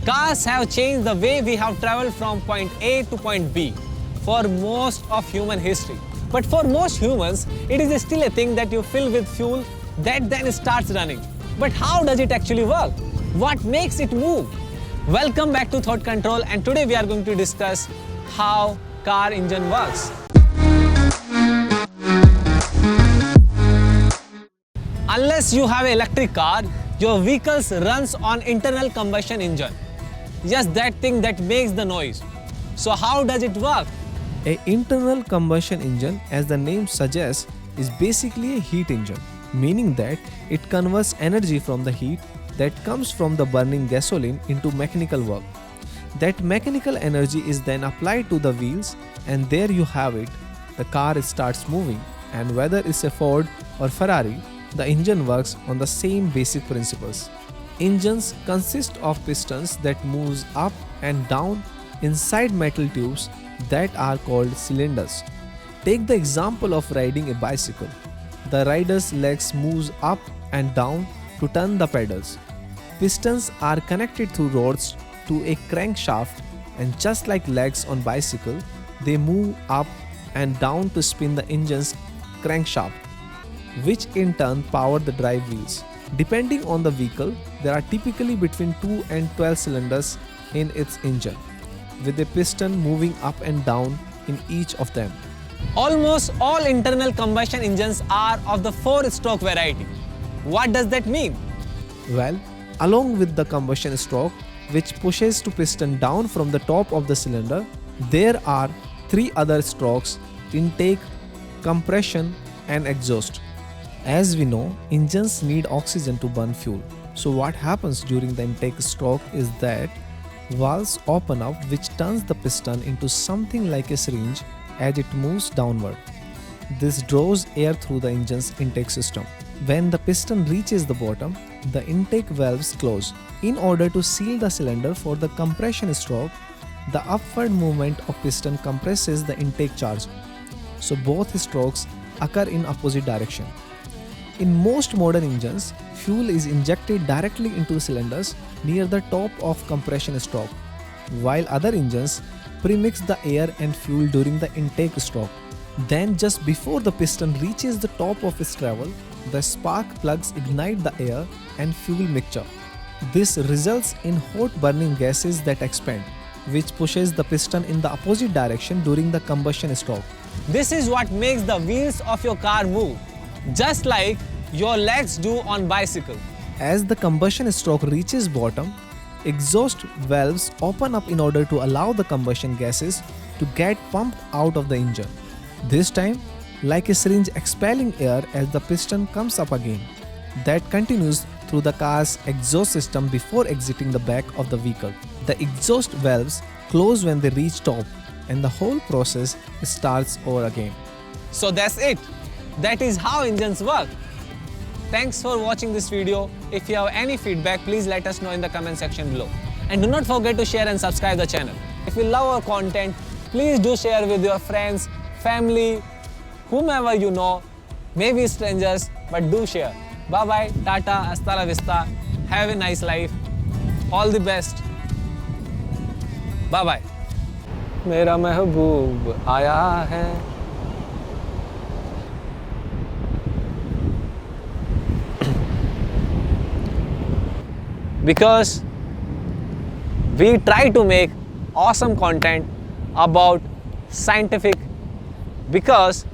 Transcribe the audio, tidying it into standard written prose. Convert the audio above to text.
Cars have changed the way we have traveled from point A to point B for most of human history. But for most humans, it is still a thing that you fill with fuel that then starts running. But how does it actually work? What makes it move? Welcome back to Thought Control, and today we are going to discuss how car engine works. Unless you have an electric car, your vehicle runs on internal combustion engine. Yes, that thing that makes the noise. So how does it work? An internal combustion engine, as the name suggests, is basically a heat engine, meaning that it converts energy from the heat that comes from the burning gasoline into mechanical work. That mechanical energy is then applied to the wheels, and there you have it. The car starts moving, and whether it's a Ford or Ferrari, the engine works on the same basic principles. Engines consist of pistons that moves up and down inside metal tubes that are called cylinders. Take the example of riding a bicycle. The rider's legs moves up and down to turn the pedals. Pistons are connected through rods to a crankshaft, and just like legs on bicycle, they move up and down to spin the engine's crankshaft, which in turn power the drive wheels. Depending on the vehicle, there are typically between 2 and 12 cylinders in its engine, with a piston moving up and down in each of them. Almost all internal combustion engines are of the 4-stroke variety. What does that mean? Well, along with the combustion stroke, which pushes to piston down from the top of the cylinder, there are 3 other strokes: intake, compression, and exhaust. As we know, engines need oxygen to burn fuel. So what happens during the intake stroke is that valves open up, which turns the piston into something like a syringe as it moves downward. This draws air through the engine's intake system. When the piston reaches the bottom, the intake valves close. In order to seal the cylinder for the compression stroke, the upward movement of piston compresses the intake charge. So both strokes occur in opposite direction. In most modern engines, fuel is injected directly into cylinders near the top of compression stroke, while other engines premix the air and fuel during the intake stroke. Then just before the piston reaches the top of its travel, the spark plugs ignite the air and fuel mixture. This results in hot burning gases that expand, which pushes the piston in the opposite direction during the combustion stroke. This is what makes the wheels of your car move, just like your legs do on bicycle. As the combustion stroke reaches bottom, exhaust valves open up in order to allow the combustion gases to get pumped out of the engine. This time, like a syringe expelling air as the piston comes up again. That continues through the car's exhaust system before exiting the back of the vehicle. The exhaust valves close when they reach top, and the whole process starts over again. So that's it. That is how engines work. Thanks for watching this video. If you have any feedback, please let us know in the comment section below. And do not forget to share and subscribe the channel. If you love our content, please do share with your friends, family, whomever you know, maybe strangers, but do share. Bye bye, tata, hasta la vista. Have a nice life. All the best. Bye bye. मेरा महबूब आया है. Because we try to make awesome content about scientific, because